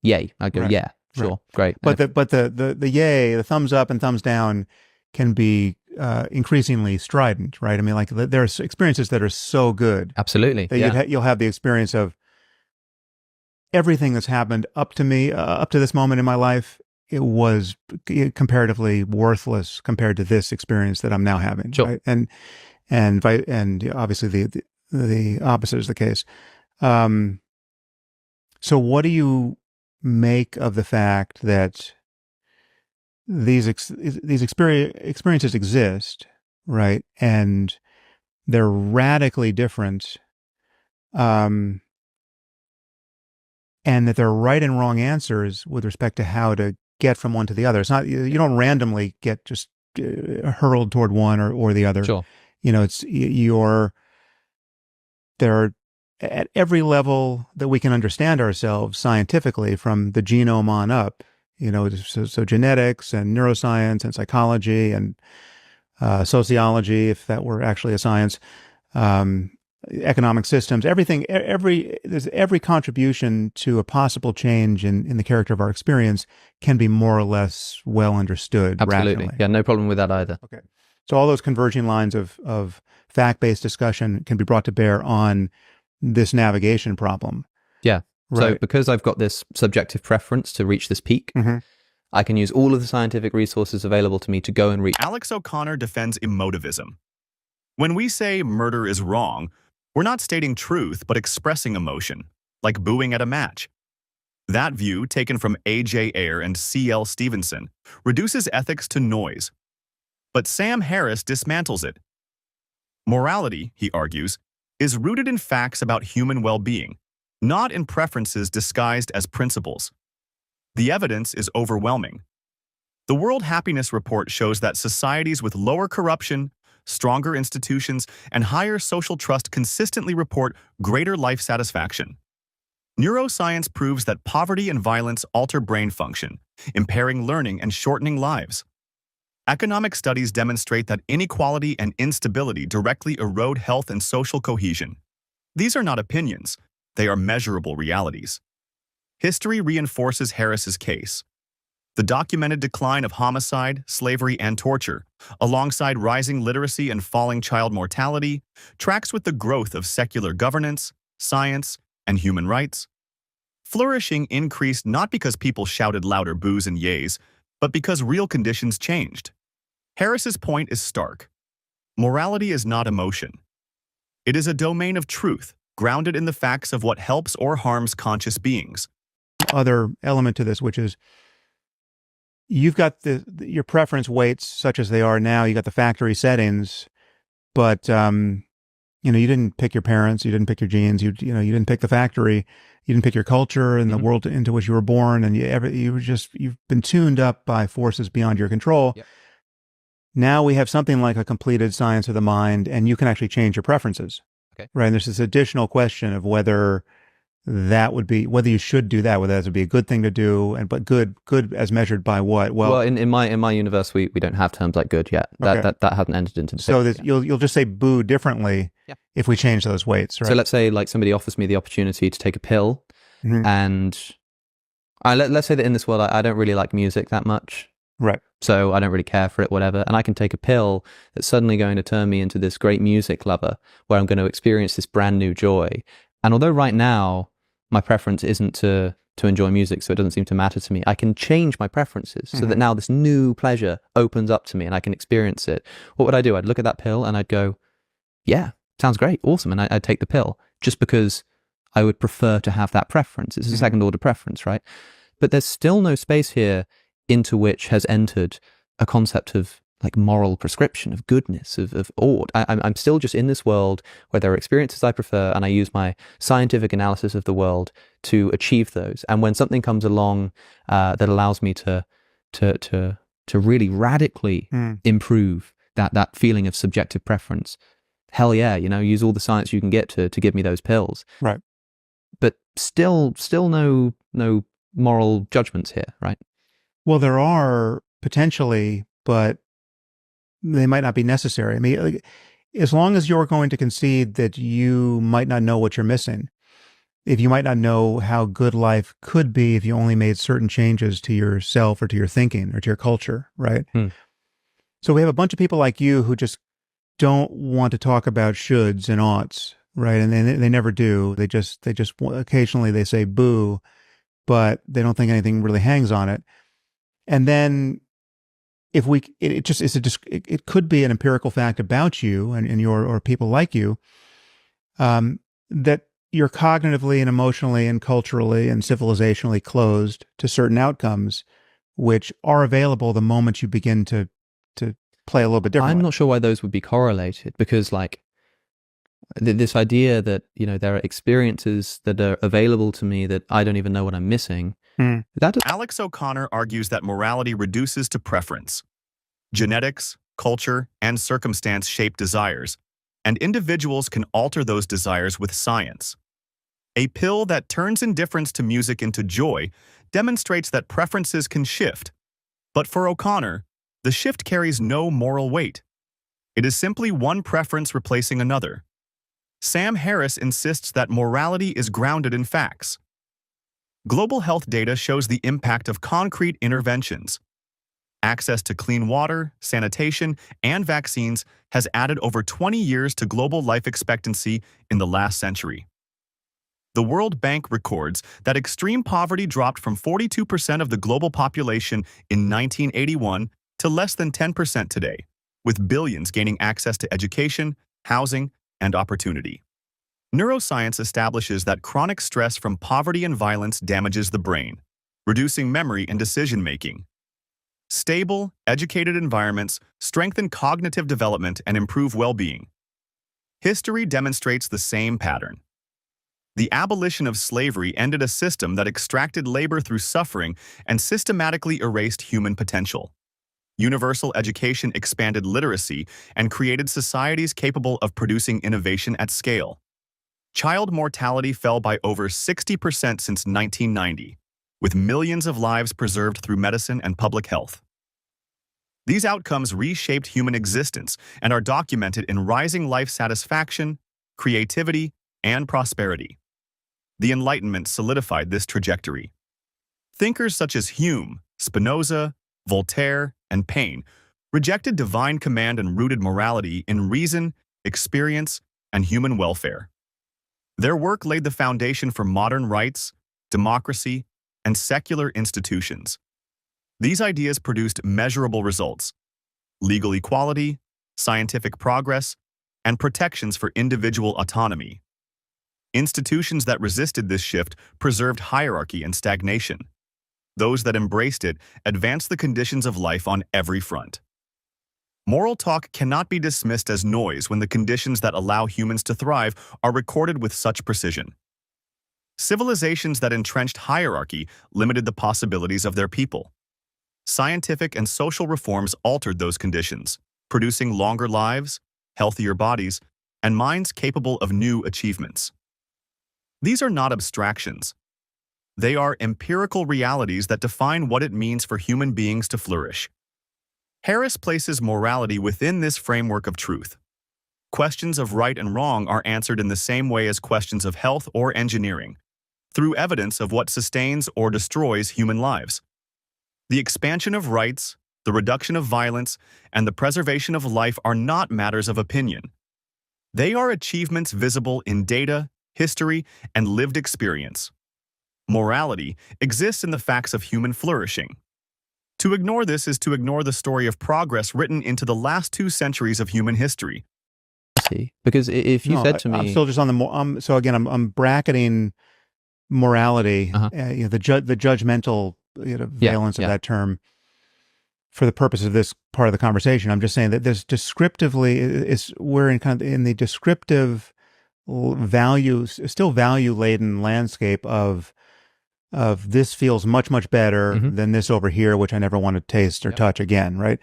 yay. I'd go, yeah, sure, great. But the yay, the thumbs up and thumbs down can be increasingly strident, right? I mean, like there are experiences that are so good. Absolutely. That you'll have the experience of everything that's happened up to me, up to this moment in my life, it was comparatively worthless compared to this experience that I'm now having. Sure. Right? And obviously the opposite is the case. So what do you make of the fact that these experiences exist, right? And they're radically different, and that there are right and wrong answers with respect to how to get from one to the other. It's not, you don't randomly get just hurled toward one or the other. Sure. It's there are, at every level that we can understand ourselves scientifically, from the genome on up, so genetics and neuroscience and psychology and sociology, if that were actually a science, economic systems, everything, every contribution to a possible change in the character of our experience can be more or less well understood. Absolutely. Rationally. Yeah, no problem with that either. Okay. So all those converging lines of fact-based discussion can be brought to bear on this navigation problem. Yeah. Right. So because I've got this subjective preference to reach this peak, I can use all of the scientific resources available to me to go and reach. Alex O'Connor defends emotivism. When we say murder is wrong, we're not stating truth, but expressing emotion, like booing at a match. That view, taken from A.J. Ayer and C.L. Stevenson, reduces ethics to noise. But Sam Harris dismantles it. Morality, he argues, is rooted in facts about human well-being, not in preferences disguised as principles. The evidence is overwhelming. The World Happiness Report shows that societies with lower corruption, stronger institutions, and higher social trust consistently report greater life satisfaction. Neuroscience proves that poverty and violence alter brain function, impairing learning and shortening lives. Economic studies demonstrate that inequality and instability directly erode health and social cohesion. These are not opinions, they are measurable realities. History reinforces Harris's case. The documented decline of homicide, slavery, and torture, alongside rising literacy and falling child mortality, tracks with the growth of secular governance, science, and human rights. Flourishing increased not because people shouted louder boos and yays, but because real conditions changed. Harris's point is stark. Morality is not emotion. It is a domain of truth, grounded in the facts of what helps or harms conscious beings. Other element to this, which is you've got your preference weights such as they are now. You got the factory settings, but you didn't pick your parents, you didn't pick your genes, you didn't pick the factory, you didn't pick your culture and the world into which you were born, and you've been tuned up by forces beyond your control. Yep. Now we have something like a completed science of the mind, and you can actually change your preferences. Okay. Right. And there's this additional question of whether you should do that, whether that would be a good thing to do, but good as measured by what? Well, in my universe, we don't have terms like good yet. That hasn't entered into the so picture. You'll just say boo differently if we change those weights, right? So let's say like somebody offers me the opportunity to take a pill, and let's say that in this world I don't really like music that much. Right. So I don't really care for it, whatever. And I can take a pill that's suddenly going to turn me into this great music lover where I'm going to experience this brand new joy. And although right now my preference isn't to enjoy music, so it doesn't seem to matter to me, I can change my preferences so that now this new pleasure opens up to me and I can experience it. What would I do? I'd look at that pill and I'd go, yeah, sounds great, awesome. And I'd take the pill just because I would prefer to have that preference. It's a second order preference, right? But there's still no space here into which has entered a concept of like moral prescription, of goodness, of ought. I'm still just in this world where there are experiences I prefer, and I use my scientific analysis of the world to achieve those. And when something comes along that allows me to really radically improve that feeling of subjective preference, hell yeah, use all the science you can get to give me those pills. Right. But still no moral judgments here, right? Well, there are potentially, but they might not be necessary. I mean, as long as you're going to concede that you might not know what you're missing, if you might not know how good life could be if you only made certain changes to yourself or to your thinking or to your culture, right? So we have a bunch of people like you who just don't want to talk about shoulds and oughts, right? And they never do. They just occasionally they say boo, but they don't think anything really hangs on it. And then if it could be an empirical fact about you and or people like you, that you're cognitively and emotionally and culturally and civilizationally closed to certain outcomes, which are available the moment you begin to play a little bit differently. I'm not sure why those would be correlated, because like this idea that, there are experiences that are available to me that I don't even know what I'm missing. Alex O'Connor argues that morality reduces to preference. Genetics, culture, and circumstance shape desires, and individuals can alter those desires with science. A pill that turns indifference to music into joy demonstrates that preferences can shift. But for O'Connor, the shift carries no moral weight. It is simply one preference replacing another. Sam Harris insists that morality is grounded in facts. Global health data shows the impact of concrete interventions. Access to clean water, sanitation, and vaccines has added over 20 years to global life expectancy in the last century. The World Bank records that extreme poverty dropped from 42% of the global population in 1981 to less than 10% today, with billions gaining access to education, housing, and opportunity. Neuroscience establishes that chronic stress from poverty and violence damages the brain, reducing memory and decision-making. Stable, educated environments strengthen cognitive development and improve well-being. History demonstrates the same pattern. The abolition of slavery ended a system that extracted labor through suffering and systematically erased human potential. Universal education expanded literacy and created societies capable of producing innovation at scale. Child mortality fell by over 60% since 1990, with millions of lives preserved through medicine and public health. These outcomes reshaped human existence and are documented in rising life satisfaction, creativity, and prosperity. The Enlightenment solidified this trajectory. Thinkers such as Hume, Spinoza, Voltaire, and Paine rejected divine command and rooted morality in reason, experience, and human welfare. Their work laid the foundation for modern rights, democracy, and secular institutions. These ideas produced measurable results: legal equality, scientific progress, and protections for individual autonomy. Institutions that resisted this shift preserved hierarchy and stagnation. Those that embraced it advanced the conditions of life on every front. Moral talk cannot be dismissed as noise when the conditions that allow humans to thrive are recorded with such precision. Civilizations that entrenched hierarchy limited the possibilities of their people. Scientific and social reforms altered those conditions, producing longer lives, healthier bodies, and minds capable of new achievements. These are not abstractions. They are empirical realities that define what it means for human beings to flourish. Harris places morality within this framework of truth. Questions of right and wrong are answered in the same way as questions of health or engineering, through evidence of what sustains or destroys human lives. The expansion of rights, the reduction of violence, and the preservation of life are not matters of opinion. They are achievements visible in data, history, and lived experience. Morality exists in the facts of human flourishing. To ignore this is to ignore the story of progress written into the last 2 centuries of human history. Because if you said to me... I'm still just on the... so again, I'm bracketing morality, the judgmental valence of that term for the purpose of this part of the conversation. I'm just saying that this descriptively, we're in kind of in the descriptive still value-laden landscape of this feels much, much better than this over here, which I never want to taste or touch again, right?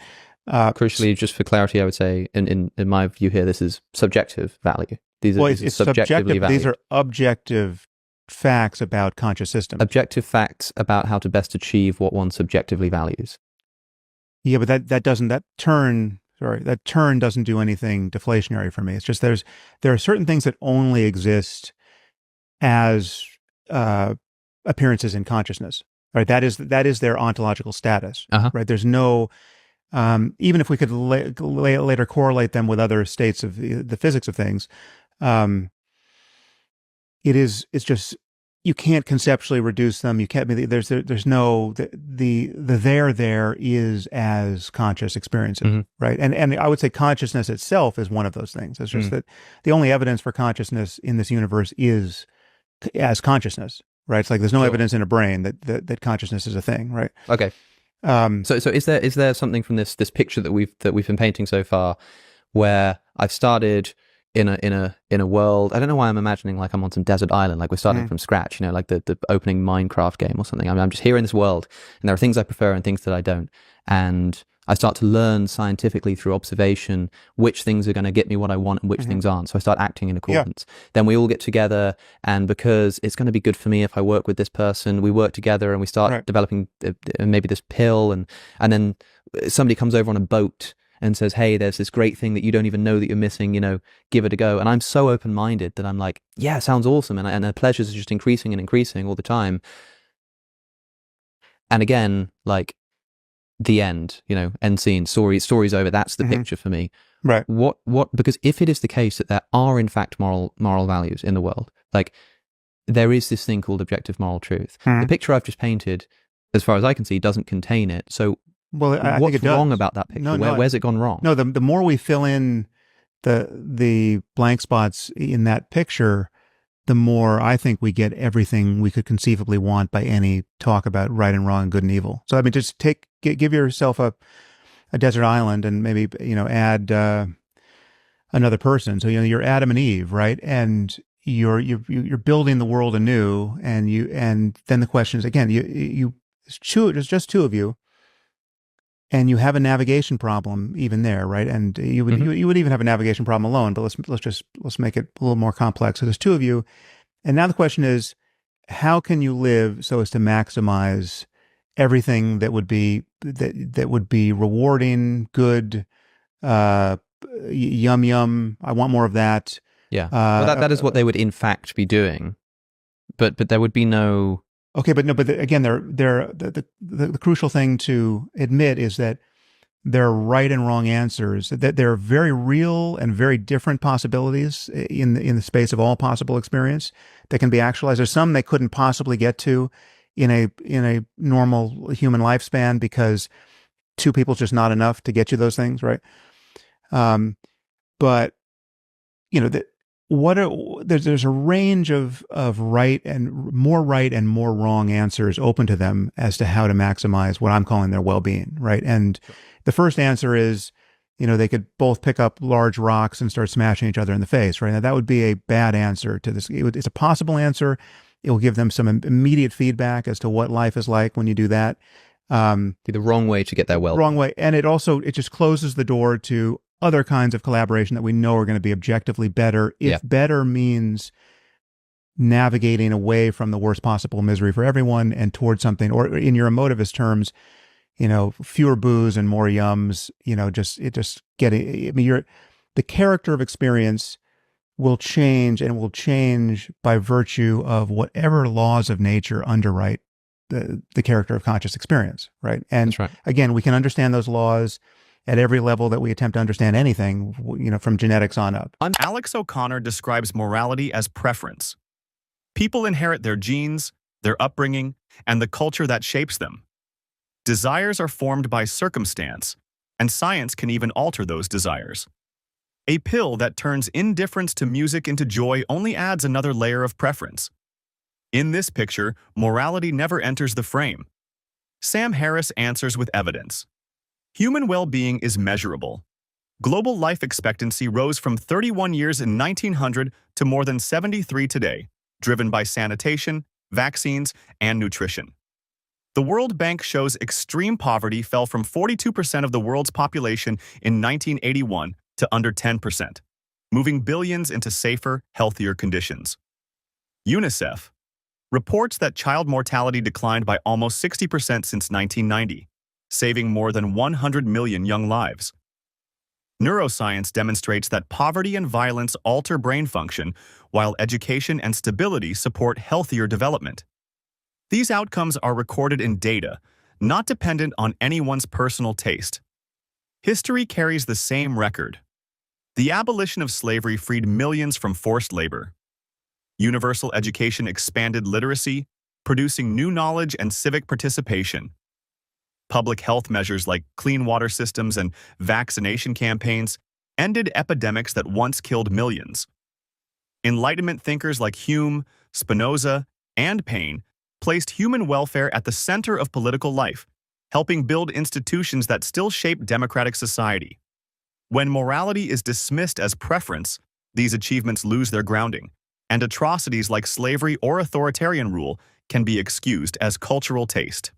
Crucially, just for clarity, I would say, in my view here, this is subjective value. These are it's subjectively valued. These are objective facts about conscious systems. Objective facts about how to best achieve what one subjectively values. Yeah, but that turn doesn't do anything deflationary for me. It's just there are certain things that only exist as appearances in consciousness, right? That is their ontological status, right? There's no, even if we could later correlate them with other states of the physics of things, it's just, you can't conceptually reduce them. You can't be, there's no, the there is as conscious experiences, right? And I would say consciousness itself is one of those things. It's just that the only evidence for consciousness in this universe is as consciousness, right? It's like there's no evidence in a brain that consciousness is a thing, right? Okay. So is there something from this picture that we've been painting so far where I've started in a world, I don't know why I'm imagining like I'm on some desert island, like we're starting from scratch, like the opening Minecraft game or something. I'm just here in this world, and there are things I prefer and things that I don't. And I start to learn scientifically through observation which things are going to get me what I want and which things aren't. So I start acting in accordance. Then we all get together, and because it's going to be good for me if I work with this person, we work together and we start developing maybe this pill, and then somebody comes over on a boat and says, hey, there's this great thing that you don't even know that you're missing, give it a go. And I'm so open-minded that I'm like, yeah, sounds awesome. And the pleasures are just increasing and increasing all the time. And again, like, the end, end scene, story's over. That's the picture for me. Right. What, because if it is the case that there are in fact moral values in the world, like there is this thing called objective moral truth. The picture I've just painted, as far as I can see, doesn't contain it. So I what's think it does. wrong about that picture? Where's it gone wrong? No, the more we fill in the blank spots in that picture, the more I think we get everything we could conceivably want by any talk about right and wrong, good and evil. So I mean, just give yourself a desert island and maybe add another person. So you're Adam and Eve, right? And you're building the world anew, and then the question is again, there's just two of you, and you have a navigation problem even there, right? And you would even have a navigation problem alone, but let's make it a little more complex. So there's two of you, and now the question is, how can you live so as to maximize everything that would be rewarding, good, yum, I want more of that. Yeah, well, that is what they would in fact be doing, but there would be no. Okay, but again, the crucial thing to admit is that there are right and wrong answers, that there are very real and very different possibilities in the space of all possible experience that can be actualized. There's some they couldn't possibly get to in a normal human lifespan because two people is just not enough to get you those things, right? But there's a range of right and more wrong answers open to them as to how to maximize what I'm calling their well-being, right? And the first answer is, they could both pick up large rocks and start smashing each other in the face, right? Now that would be a bad answer to this. It's a possible answer. It will give them some immediate feedback as to what life is like when you do that. Be the wrong way to get their well-being. Wrong way, and it just closes the door to other kinds of collaboration that we know are going to be objectively better if better means navigating away from the worst possible misery for everyone and towards something, or in your emotivist terms, fewer booze and more yums, the character of experience will change, and will change by virtue of whatever laws of nature underwrite the character of conscious experience, right? And that's right. Again, we can understand those laws at every level that we attempt to understand anything, from genetics on up. Alex O'Connor describes morality as preference. People inherit their genes, their upbringing, and the culture that shapes them. Desires are formed by circumstance, and science can even alter those desires. A pill that turns indifference to music into joy only adds another layer of preference. In this picture, morality never enters the frame. Sam Harris answers with evidence. Human well-being is measurable. Global life expectancy rose from 31 years in 1900 to more than 73 today, driven by sanitation, vaccines, and nutrition. The World Bank shows extreme poverty fell from 42% of the world's population in 1981 to under 10%, moving billions into safer, healthier conditions. UNICEF reports that child mortality declined by almost 60% since 1990. Saving more than 100 million young lives. Neuroscience demonstrates that poverty and violence alter brain function, while education and stability support healthier development. These outcomes are recorded in data, not dependent on anyone's personal taste. History carries the same record. The abolition of slavery freed millions from forced labor. Universal education expanded literacy, producing new knowledge and civic participation. Public health measures like clean water systems and vaccination campaigns ended epidemics that once killed millions. Enlightenment thinkers like Hume, Spinoza, and Paine placed human welfare at the center of political life, helping build institutions that still shape democratic society. When morality is dismissed as preference, these achievements lose their grounding, and atrocities like slavery or authoritarian rule can be excused as cultural taste.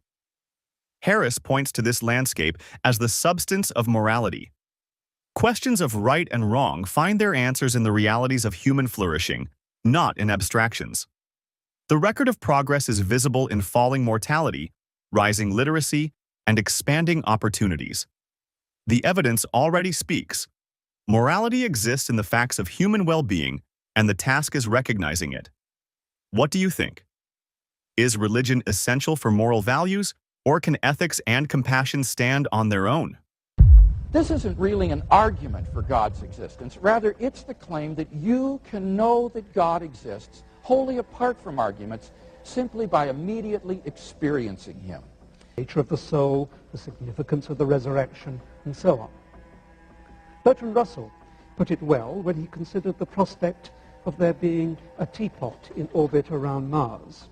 Harris points to this landscape as the substance of morality. Questions of right and wrong find their answers in the realities of human flourishing, not in abstractions. The record of progress is visible in falling mortality, rising literacy, and expanding opportunities. The evidence already speaks. Morality exists in the facts of human well-being, and the task is recognizing it. What do you think? Is religion essential for moral values, or can ethics and compassion stand on their own? This isn't really an argument for God's existence. Rather, it's the claim that you can know that God exists wholly apart from arguments simply by immediately experiencing him. The nature of the soul, the significance of the resurrection, and so on. Bertrand Russell put it well when he considered the prospect of there being a teapot in orbit around Mars.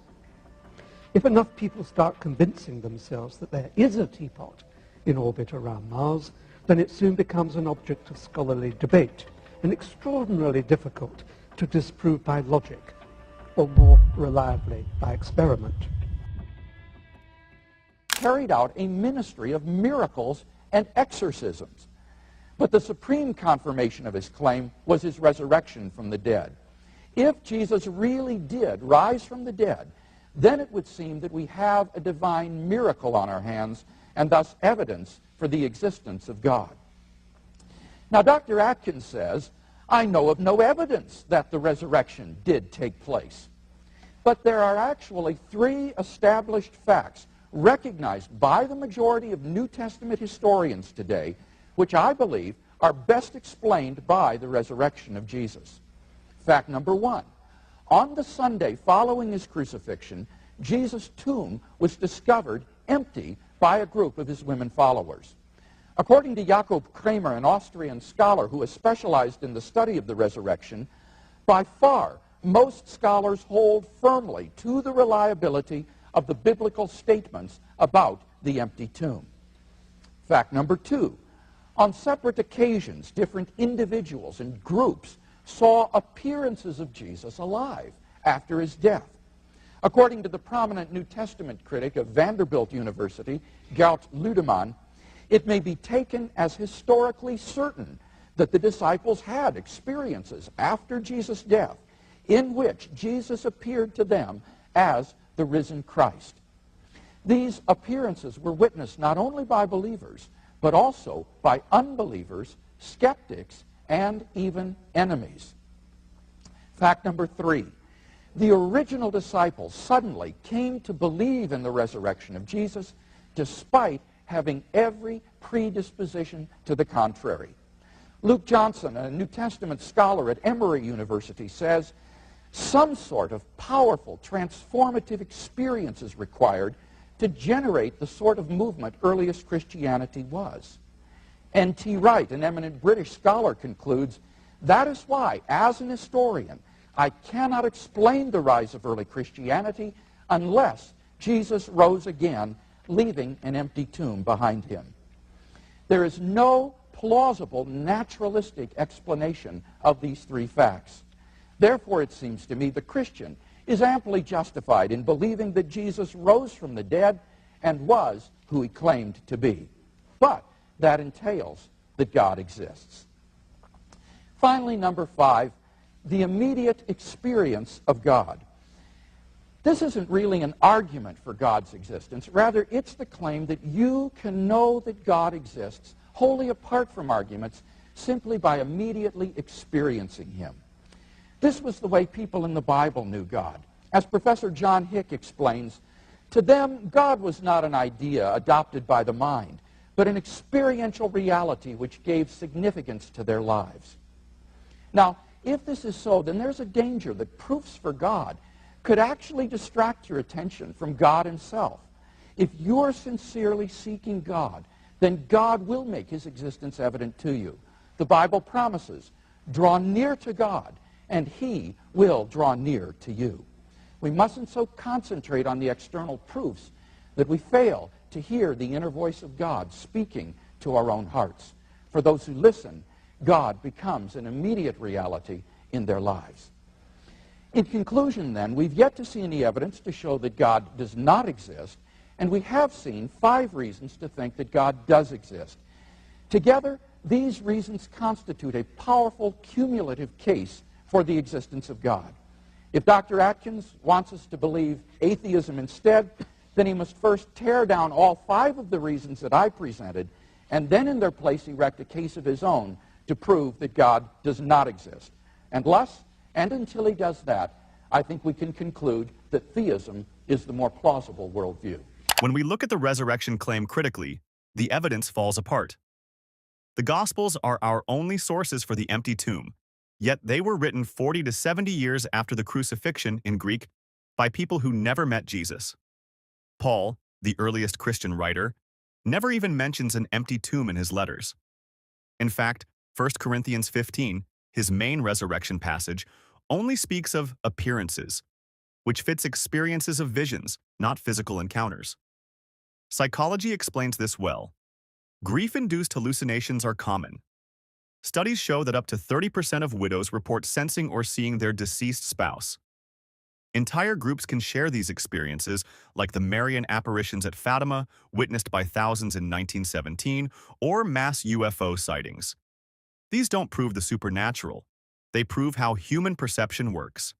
If enough people start convincing themselves that there is a teapot in orbit around Mars, then it soon becomes an object of scholarly debate and extraordinarily difficult to disprove by logic, or more reliably by experiment. Carried out a ministry of miracles and exorcisms. But the supreme confirmation of his claim was his resurrection from the dead. If Jesus really did rise from the dead, then it would seem that we have a divine miracle on our hands, and thus evidence for the existence of God. Now, Dr. Atkins says, I know of no evidence that the resurrection did take place. But there are actually 3 established facts recognized by the majority of New Testament historians today, which I believe are best explained by the resurrection of Jesus. Fact number 1, on the Sunday following his crucifixion, Jesus' tomb was discovered empty by a group of his women followers. According to Jakob Kramer, an Austrian scholar who has specialized in the study of the resurrection, by far most scholars hold firmly to the reliability of the biblical statements about the empty tomb. Fact number 2, on separate occasions, different individuals and groups saw appearances of Jesus alive after his death. According to the prominent New Testament critic of Vanderbilt University, Gert Ludemann, it may be taken as historically certain that the disciples had experiences after Jesus' death in which Jesus appeared to them as the risen Christ. These appearances were witnessed not only by believers, but also by unbelievers, skeptics, and even enemies. Fact number 3, the original disciples suddenly came to believe in the resurrection of Jesus despite having every predisposition to the contrary. Luke Johnson, a New Testament scholar at Emory University, says, some sort of powerful, transformative experience is required to generate the sort of movement earliest Christianity was. N.T. Wright, an eminent British scholar, concludes, that is why, as an historian, I cannot explain the rise of early Christianity unless Jesus rose again, leaving an empty tomb behind him. There is no plausible naturalistic explanation of these 3 facts. Therefore, it seems to me the Christian is amply justified in believing that Jesus rose from the dead and was who he claimed to be. But that entails that God exists. Finally, number 5, the immediate experience of God. This isn't really an argument for God's existence. Rather, it's the claim that you can know that God exists wholly apart from arguments simply by immediately experiencing him. This was the way people in the Bible knew God. As Professor John Hick explains, to them, God was not an idea adopted by the mind, but an experiential reality which gave significance to their lives. Now, if this is so, then there's a danger that proofs for God could actually distract your attention from God himself. If you're sincerely seeking God, then God will make his existence evident to you. The Bible promises, draw near to God, and he will draw near to you. We mustn't so concentrate on the external proofs that we fail to hear the inner voice of God speaking to our own hearts. For those who listen, God becomes an immediate reality in their lives. In conclusion, then, we've yet to see any evidence to show that God does not exist, And we have seen 5 reasons to think that God does exist. Together, these reasons constitute a powerful cumulative case for the existence of God. If Dr. Atkins wants us to believe atheism instead, then he must first tear down all 5 of the reasons that I presented, and then in their place erect a case of his own to prove that God does not exist. Unless and until he does that, I think we can conclude that theism is the more plausible worldview. When we look at the resurrection claim critically, the evidence falls apart. The Gospels are our only sources for the empty tomb, yet they were written 40 to 70 years after the crucifixion in Greek by people who never met Jesus. Paul, the earliest Christian writer, never even mentions an empty tomb in his letters. In fact, 1 Corinthians 15, his main resurrection passage, only speaks of appearances, which fits experiences of visions, not physical encounters. Psychology explains this well. Grief-induced hallucinations are common. Studies show that up to 30% of widows report sensing or seeing their deceased spouse. Entire groups can share these experiences, like the Marian apparitions at Fatima, witnessed by thousands in 1917, or mass UFO sightings. These don't prove the supernatural. They prove how human perception works.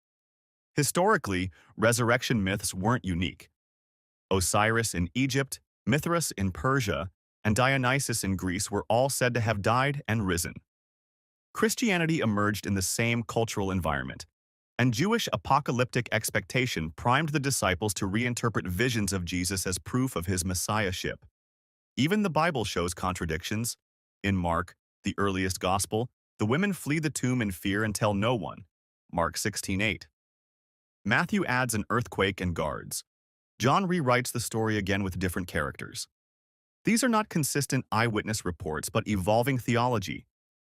Historically, resurrection myths weren't unique. Osiris in Egypt, Mithras in Persia, and Dionysus in Greece were all said to have died and risen. Christianity emerged in the same cultural environment, and Jewish apocalyptic expectation primed the disciples to reinterpret visions of Jesus as proof of his messiahship. Even the Bible shows contradictions. In Mark, the earliest gospel, the women flee the tomb in fear and tell no one. Mark 16:8. Matthew adds an earthquake and guards. John rewrites the story again with different characters. These are not consistent eyewitness reports, but evolving theology.